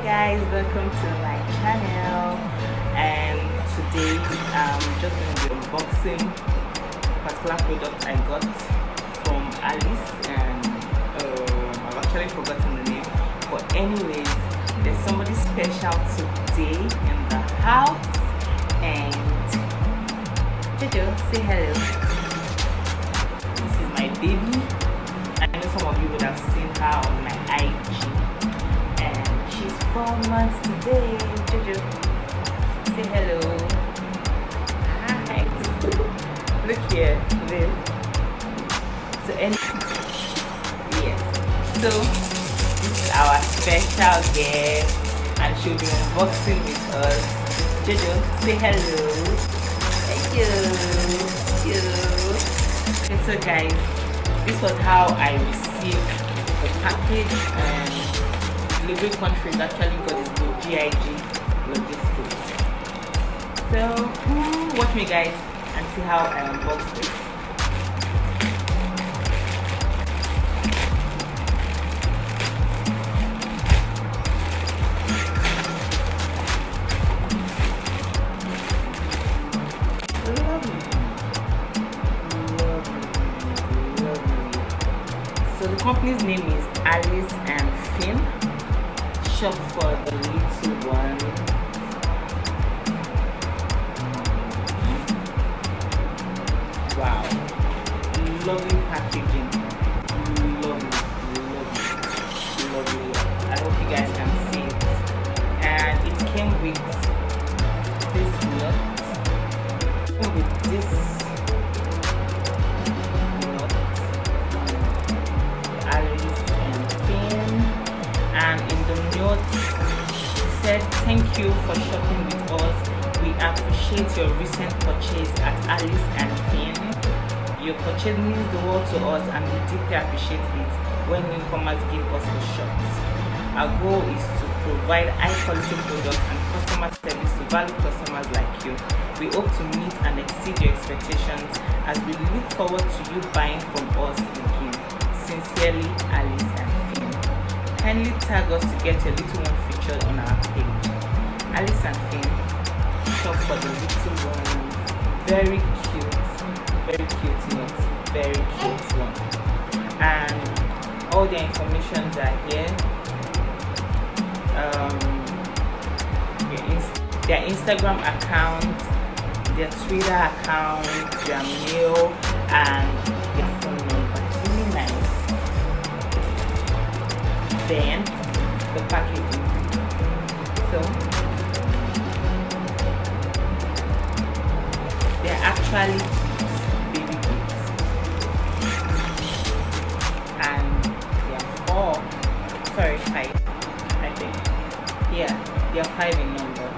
guys, welcome to my channel. And today I'm just going to be unboxing a particular product I got from Alice, and I've actually forgotten the name, but anyways, there's somebody special today in the house. And Jojo, say hello. This is my baby. I know some of you would have seen her on my IG, and she's 4 months today. Jojo, say hello. Hi. Look here, Liv. So yes. So this is our special guest, and she'll be unboxing with us. Jojo, say hello. Thank you. Okay, so guys, this was how I received the package, and delivery country actually got this good GIG logistics. So watch me guys and see how I unbox this. So the company's name is Alice and Finn. Shop for the little one. Wow, lovely packaging. Lovely. I hope you guys can see it. And it came with this nut. It came with this. And in the notes, he said, "Thank you for shopping with us. We appreciate your recent purchase at Alice and Finn. Your purchase means the world to us, and we deeply appreciate it when newcomers give us a shot. Our goal is to provide high-quality products and customer service to valued customers like you. We hope to meet and exceed your expectations as we look forward to you buying from us again. Sincerely, Alice and Finn." Kindly tag us to get your little one featured on our page. Alice and Finn, shop for the little ones. Very cute notes, very cute one. And all the informations are here. Their Instagram account, their Twitter account, their mail, and their phone number. Really nice. Then the packaging. So they're actually baby gifts, and they're 5, I think. Yeah, they're 5 in number.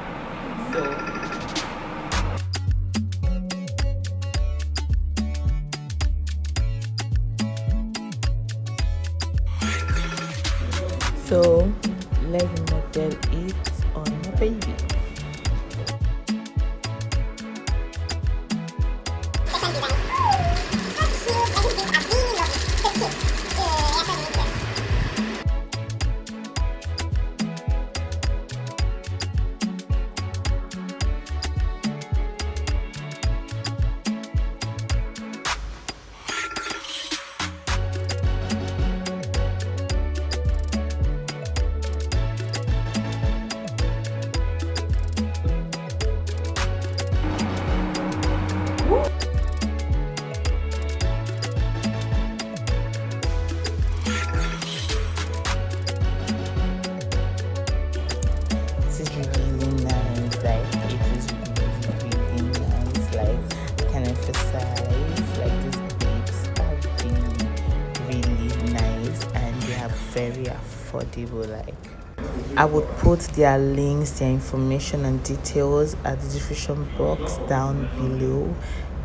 So let's model it on my baby. Very affordable. Like, I would put their links, their information and details at the description box down below,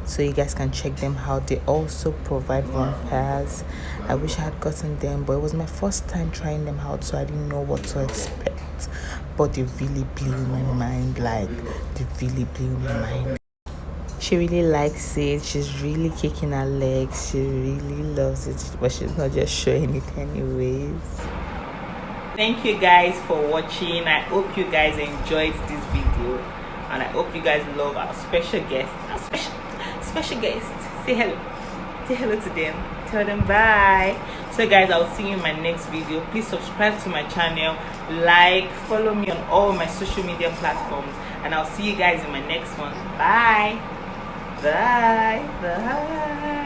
so you guys can check them out. They also provide run pairs. I wish I had gotten them, but it was my first time trying them out, so I didn't know what to expect. But they really blew my mind. She really likes it. She's really kicking her legs. She really loves it, but she's not just showing it anyways. Thank you guys for watching. I hope you guys enjoyed this video, and I hope you guys love our special guest. Our special guest. Say hello. Say hello to them. Tell them bye. So guys, I'll see you in my next video. Please subscribe to my channel, like, follow me on all my social media platforms, and I'll see you guys in my next one. Bye. Bye. Bye.